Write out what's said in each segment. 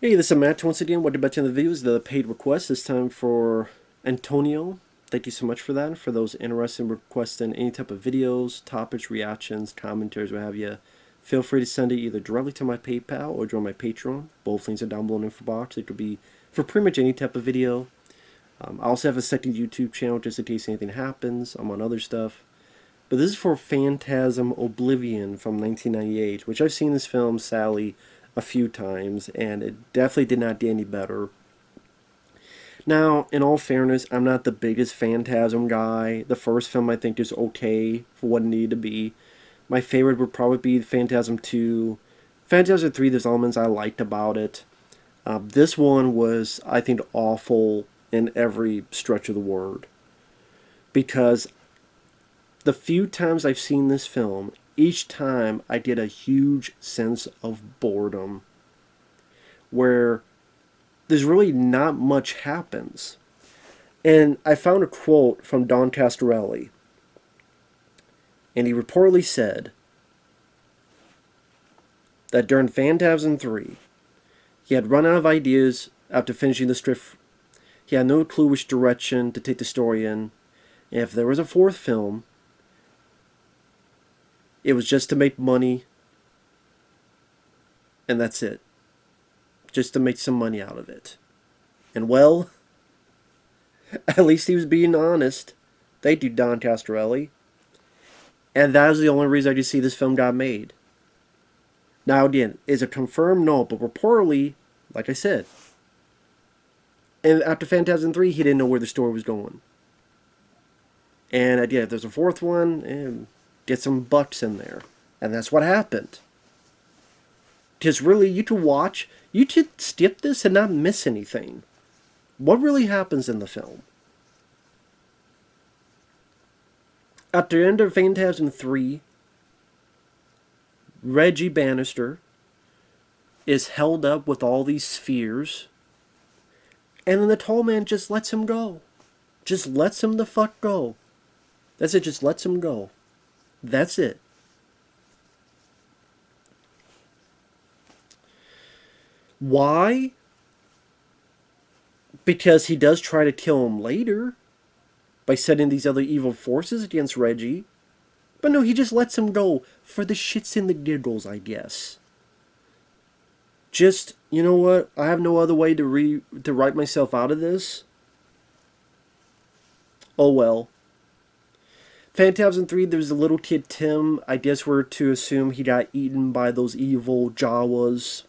Hey, this is Matt once again. Welcome back to the videos. The paid request this time for Antonio. Thank you so much for that. For those interested in requesting any type of videos, topics, reactions, commentaries, what have you, feel free to send it either directly to my PayPal or join my Patreon. Both links are down below in the info box. It could be for pretty much any type of video. I also have a second YouTube channel just in case anything happens. I'm on other stuff. But this is for Phantasm Oblivion from 1998, which I've seen this film, sadly, a few times, and it definitely did not do any better. Now, in all fairness, I'm not the biggest Phantasm guy. The first film I think is okay for what it needed to be. My favorite would probably be Phantasm II. Phantasm III, there's elements I liked about it. This one was, I think, awful in every stretch of the word. Because the few times I've seen this film, each time I get a huge sense of boredom where there's really not much happens. And I found a quote from Don Coscarelli, and he reportedly said that during Phantasm III, he had run out of ideas after finishing the script. He had no clue which direction to take the story in, and if there was a fourth film, it was just to make money, and that's it. Just to make some money out of it. And well, at least he was being honest. Thank you, Don Coscarelli. And that is the only reason I just see this film got made. Now again, is it confirmed? No, but reportedly, like I said, and after Phantasm 3, he didn't know where the story was going. And again, if there's a fourth one, get some bucks in there. And that's what happened. Because really, you could skip this and not miss anything. What really happens in the film? At the end of Phantasm 3, Reggie Bannister is held up with all these spheres, and then the tall man just lets him go. Just lets him the fuck go. That's it, just lets him go. That's it. Why? Because he does try to kill him later by setting these other evil forces against Reggie. But no, he just lets him go for the shits and the giggles, I guess. Just, you know what? I have no other way to write myself out of this. Oh well. Phantasm 3, there's a little kid Tim. I guess we're to assume he got eaten by those evil Jawas.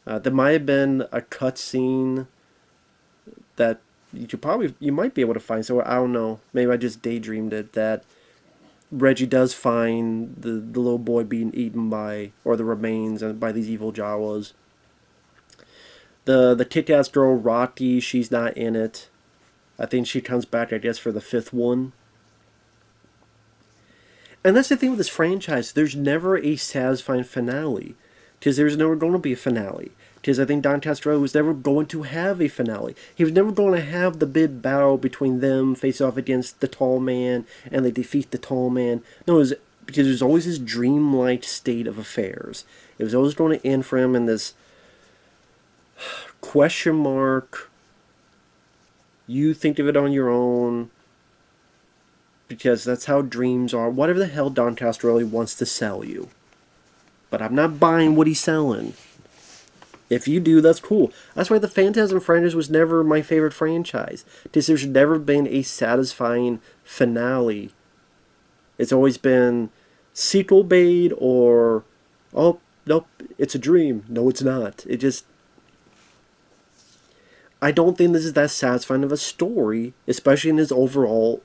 There might have been a cutscene that you might be able to find. So I don't know. Maybe I just daydreamed it, that Reggie does find the little boy being eaten by, or the remains, by these evil Jawas. The kick-ass girl, Rocky, she's not in it. I think she comes back, I guess, for the fifth one. And that's the thing with this franchise. There's never a satisfying finale. Because there's never going to be a finale. Because I think Don Coscarelli was never going to have a finale. He was never going to have the big battle between them face off against the tall man, and they defeat the tall man. No, it was because there's always this dreamlike state of affairs. It was always going to end for him in this question mark. You think of it on your own, because that's how dreams are. Whatever the hell Don Coscarelli wants to sell you. But I'm not buying what he's selling. If you do, that's cool. That's why the Phantasm franchise was never my favorite franchise. Because there's never been a satisfying finale. It's always been sequel bait, or, oh, nope, it's a dream. No, it's not. It just... I don't think this is that satisfying of a story, especially in his overall,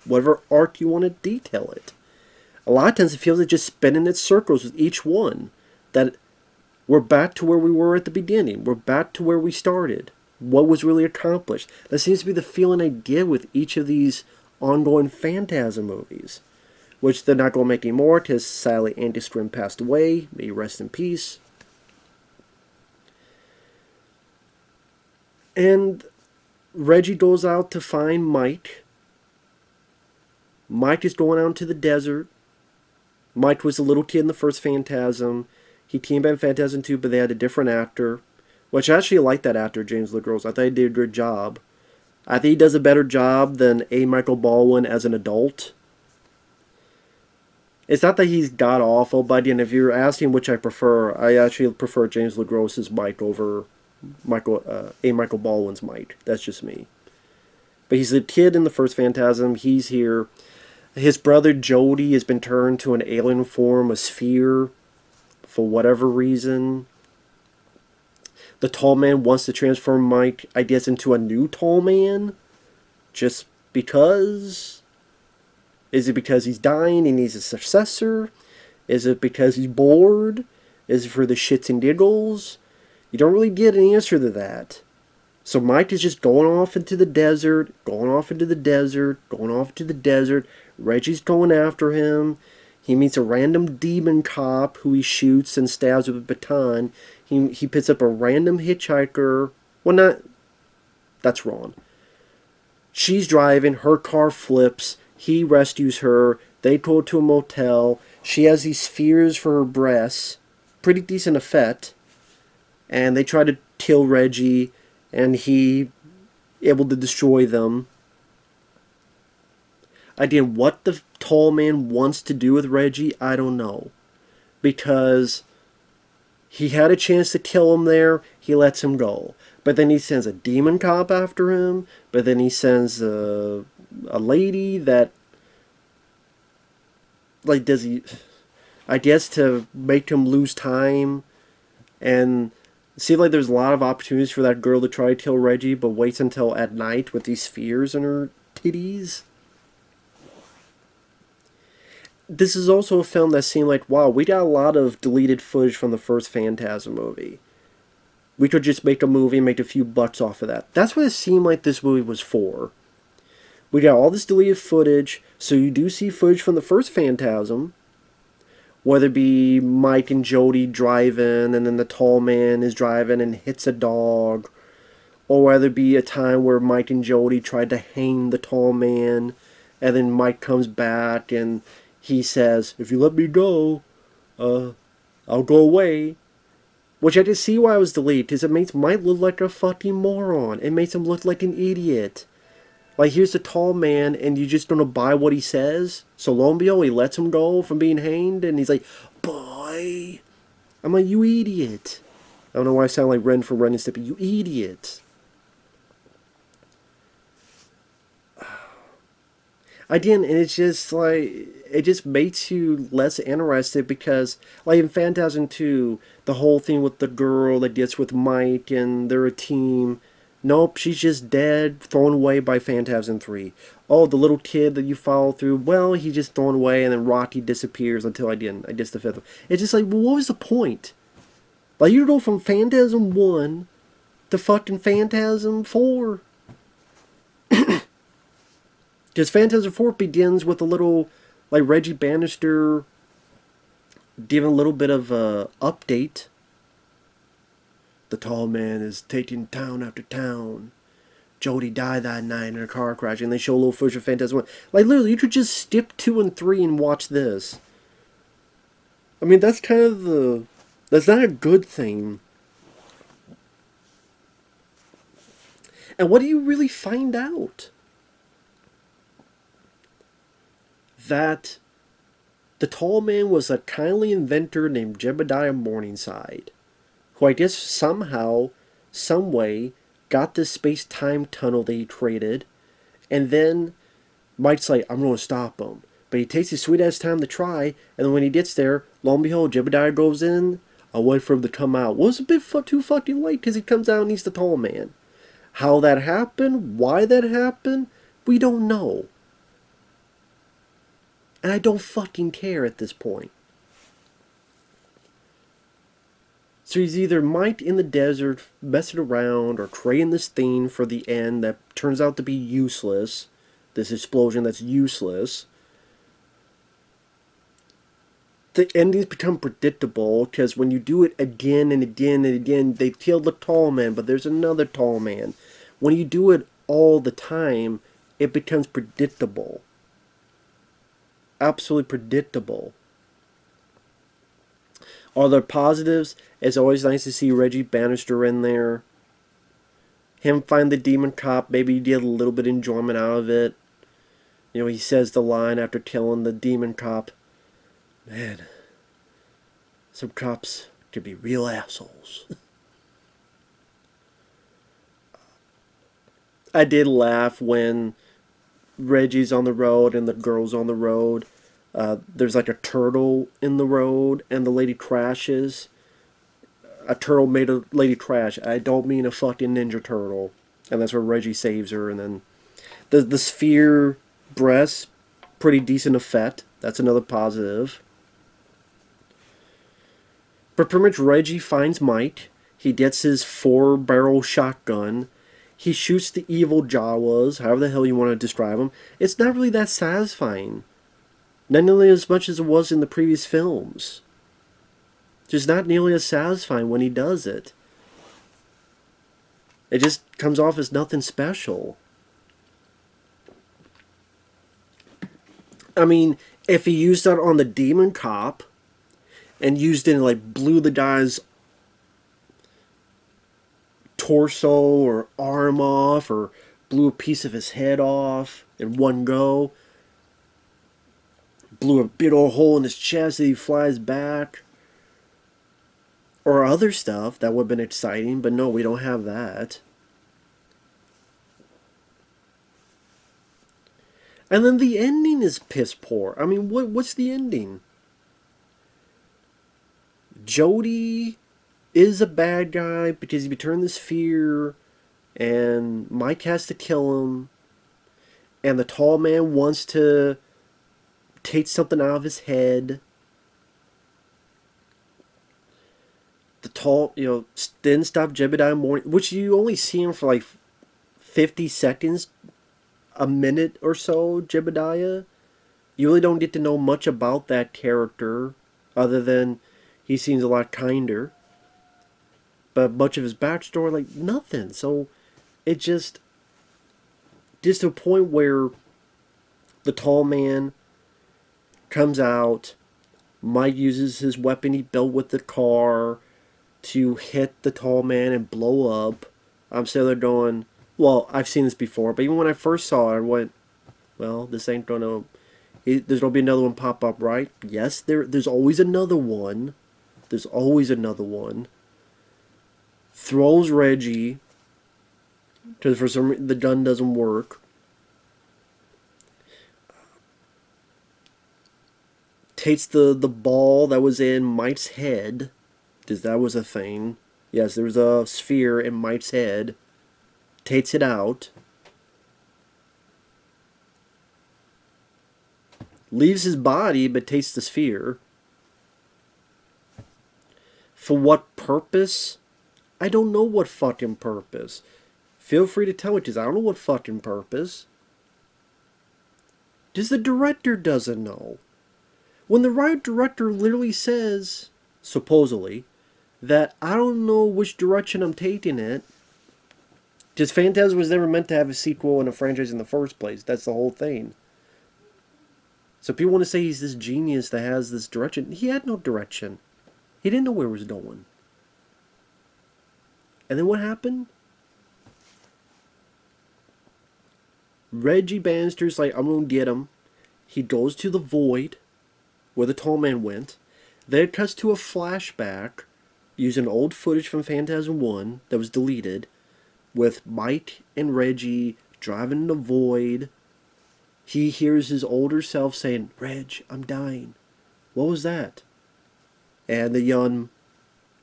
whatever arc you want to detail it. A lot of times it feels like just spinning its circles with each one. That we're back to where we were at the beginning. We're back to where we started. What was really accomplished. That seems to be the feeling I get with each of these ongoing Phantasm movies. Which they're not going to make anymore, because sadly Angus Scrimm passed away. May he rest in peace. And Reggie goes out to find Mike. Mike is going out into the desert. Mike was a little kid in the first Phantasm. He came back in Phantasm II, but they had a different actor, which I actually like that actor, James LeGros. I thought he did a good job. I think he does a better job than A. Michael Baldwin as an adult. It's not that he's god awful, but again, if you're asking which I prefer, I actually prefer James LeGros's Mike over Michael Baldwin's Mike. That's just me. But he's the kid in the first Phantasm. He's here. His brother Jody has been turned to an alien form, a sphere, for whatever reason. The tall man wants to transform Mike, I guess, into a new tall man. Just because? Is it because he's dying and needs a successor? Is it because he's bored? Is it for the shits and giggles? You don't really get an answer to that. So Mike is just going off into the desert, going off into the desert, going off into the desert. Reggie's going after him. He meets a random demon cop who he shoots and stabs with a baton. He picks up a random hitchhiker. Well, not... That's wrong. She's driving. Her car flips. He rescues her. They go to a motel. She has these spheres for her breasts. Pretty decent effect. And they try to kill Reggie. And he able to destroy them. Again, what the tall man wants to do with Reggie, I don't know. Because he had a chance to kill him there, he lets him go. But then he sends a demon cop after him. But then he sends a lady that, like, does he, I guess, to make him lose time. And it seems like there's a lot of opportunities for that girl to try to kill Reggie, but waits until at night with these spheres in her titties. This is also a film that seemed like, wow, we got a lot of deleted footage from the first Phantasm movie. We could just make a movie and make a few bucks off of that. That's what it seemed like this movie was for. We got all this deleted footage, so you do see footage from the first Phantasm, whether it be Mike and Jody driving, and then the tall man is driving and hits a dog, or whether it be a time where Mike and Jody tried to hang the tall man, and then Mike comes back and he says, if you let me go, I'll go away. Which I just see why I was deleted, because it makes Mike look like a fucking moron. It makes him look like an idiot. Like, here's the tall man, and you just don't buy what he says. So lo and behold, he lets him go from being hanged, and he's like, boy. I'm like, you idiot. I don't know why I sound like Ren from Ren and Stimpy. You idiot. Again, and it's just like, it just makes you less interested because, like in Phantasm 2, the whole thing with the girl that gets with Mike and they're a team. Nope, she's just dead, thrown away by Phantasm 3. Oh, the little kid that you follow through, well, he's just thrown away and then Rocky disappears until I guess the fifth one. It's just like, well, what was the point? Like, you go from Phantasm 1 to fucking Phantasm 4. Because Phantasm 4 begins with a little, like, Reggie Bannister giving a little bit of a update. The tall man is taking town after town. Jody died that night in a car crash, and they show a little footage of Phantasm 1. Like, literally, you could just skip 2 and 3 and watch this. I mean, that's kind of the... That's not a good thing. And what do you really find out? That the tall man was a kindly inventor named Jebediah Morningside, who I guess somehow, someway, got this space-time tunnel that he created, and then Mike's like, I'm going to stop him. But he takes his sweet-ass time to try, and then when he gets there, lo and behold, Jebediah goes in, I'll wait for him to come out. Well, it's a bit too fucking late, because he comes out and he's the tall man. How that happened, why that happened, we don't know. And I don't fucking care at this point. So he's either Mike in the desert, messing around, or creating this thing for the end that turns out to be useless. This explosion that's useless. The endings become predictable, because when you do it again and again and again, they kill the tall man, but there's another tall man. When you do it all the time, it becomes predictable. Absolutely predictable. Other positives, it's always nice to see Reggie Bannister in there. Him find the demon cop, maybe get a little bit of enjoyment out of it. You know, he says the line after killing the demon cop, man, some cops could be real assholes. I did laugh when Reggie's on the road and the girl's on the road. There's like a turtle in the road and the lady crashes. A turtle made a lady crash. I don't mean a fucking Ninja Turtle. And that's where Reggie saves her. And then the sphere breast, pretty decent effect. That's another positive. But pretty much Reggie finds Mike. He gets his 4-barrel shotgun. He shoots the evil Jawas, however the hell you want to describe them. It's not really that satisfying. Not nearly as much as it was in the previous films. Just not nearly as satisfying when he does it. It just comes off as nothing special. I mean, if he used that on the demon cop and used it and like blew the guy's torso or arm off or blew a piece of his head off in one go, blew a big old hole in his chest that he flies back, or other stuff, that would have been exciting, but no, we don't have that. And then the ending is piss poor. I mean, what's the ending? Jody is a bad guy because he returned the sphere, and Mike has to kill him, and the tall man wants to take something out of his head. The tall, didn't stop Jebediah Morning, which you only see him for like 50 seconds, a minute or so, Jebediah. You really don't get to know much about that character, other than he seems a lot kinder. But much of his backstory, like, nothing. So, it just to a point where the tall man comes out, Mike uses his weapon he built with the car to hit the tall man and blow up. I'm sitting there going, well, I've seen this before, but even when I first saw it, I went, well, this ain't gonna, there's gonna be another one pop up, right? Yes, there's always another one. There's always another one. Throws Reggie, because for some reason the gun doesn't work. Takes the ball that was in Mike's head, because that was a thing. Yes, there was a sphere in Mike's head. Takes it out. Leaves his body, but takes the sphere. For what purpose? I don't know what fucking purpose. Feel free to tell me, because I don't know what fucking purpose. Because the director doesn't know. When the right director literally says, supposedly, that I don't know which direction I'm taking it. Because Phantasm was never meant to have a sequel in a franchise in the first place. That's the whole thing. So people want to say he's this genius that has this direction. He had no direction. He didn't know where he was going. And then what happened? Reggie Bannister's like, I'm going to get him. He goes to the void where the tall man went. Then it cuts to a flashback using old footage from Phantasm 1 that was deleted with Mike and Reggie driving in the void. He hears his older self saying, Reg, I'm dying. What was that? And the young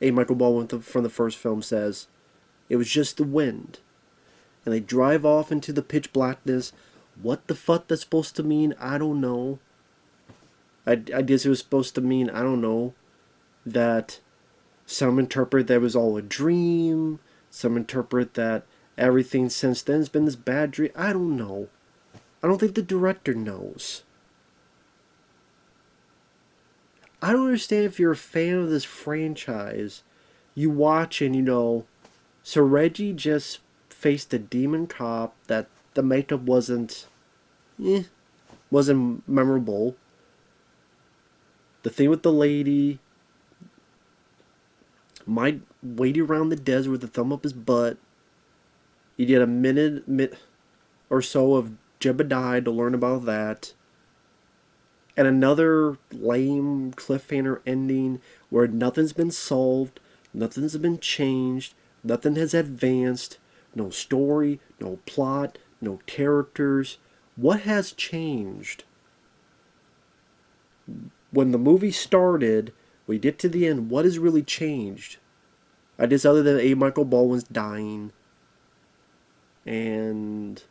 A. Michael Baldwin from the first film says, it was just the wind. And they drive off into the pitch blackness. What the fuck that's supposed to mean, I don't know. I guess it was supposed to mean, I don't know, that some interpret that it was all a dream. Some interpret that everything since then has been this bad dream. I don't know. I don't think the director knows. I don't understand if you're a fan of this franchise. You watch and so Reggie just faced a demon cop that the makeup wasn't memorable. The thing with the lady, Might wait around the desert with a thumb up his butt. You get a minute or so of Jebediah to learn about that. And another lame cliffhanger ending where nothing's been solved, nothing's been changed, nothing has advanced, no story, no plot, no characters. What has changed? When the movie started, we get to the end, what has really changed? I guess other than A. Michael Baldwin's dying and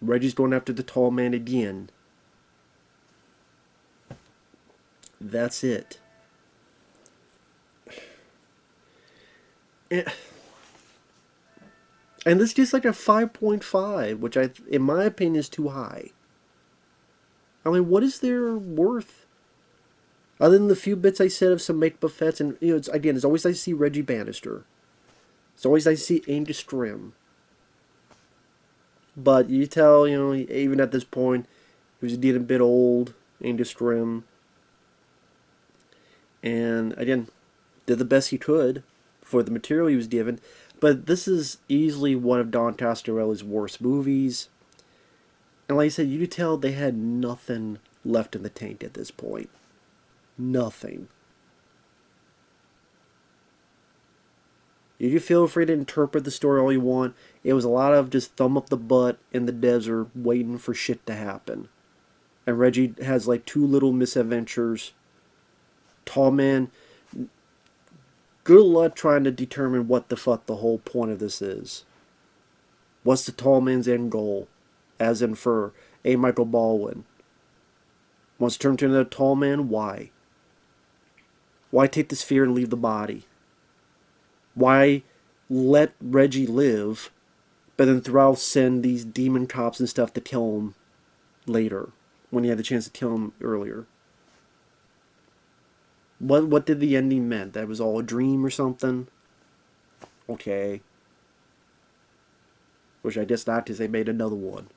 Reggie's going after the tall man again. That's it. And this gets like a 5.5, which in my opinion, is too high. I mean, what is their worth? Other than the few bits I said of some make buffets, and it's always nice to see Reggie Bannister. It's always nice to see Angus Scrimm. But you tell, even at this point, he was getting a bit old, Angus Scrimm. And again, did the best he could for the material he was given. But this is easily one of Don Coscarelli's worst movies. And like I said, you could tell they had nothing left in the tank at this point. Nothing. You can feel free to interpret the story all you want. It was a lot of just thumb up the butt in the desert waiting for shit to happen. And Reggie has like 2 little misadventures. Tall man, good luck trying to determine what the fuck the whole point of this is. What's the tall man's end goal? As in for A. Michael Baldwin. Wants to turn into another tall man? Why? Why take the sphere and leave the body? Why let Reggie live, but then throughout send these demon cops and stuff to kill him later, when he had the chance to kill him earlier? What did the ending mean? That was all a dream or something? Okay. Which I guess not, because they made another one.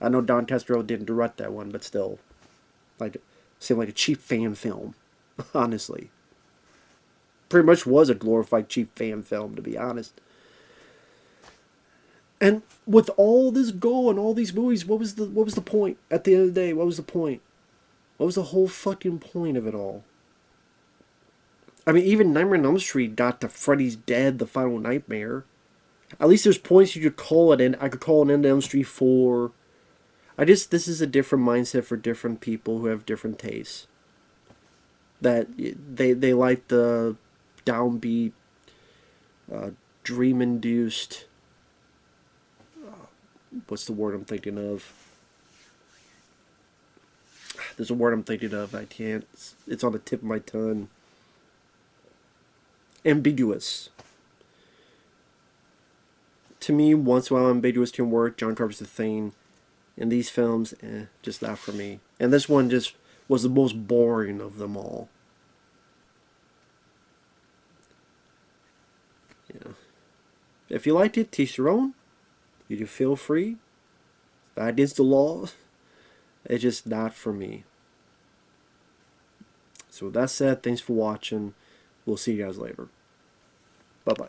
I know Don Coscarelli didn't direct that one, but still. Seemed like a cheap fan film. Honestly. Pretty much was a glorified cheap fan film, to be honest. And with all this going, all these movies, what was the point? At the end of the day, what was the point? What was the whole fucking point of it all? I mean, even Nightmare on Elm Street got to Freddy's Dead, the Final Nightmare. At least there's points you could call it in. I could call it End of Elm Street 4. This is a different mindset for different people who have different tastes. That they like the downbeat, dream-induced, what's the word I'm thinking of? There's a word I'm thinking of. I can't. It's on the tip of my tongue. Ambiguous. To me, once in a while, ambiguous can work. John Carpenter's The Thing. In these films, just not for me. And this one just was the most boring of them all. Yeah. If you liked it, teach your own. You can feel free. Not against the law. It's just not for me. So with that said, thanks for watching. We'll see you guys later. Bye-bye.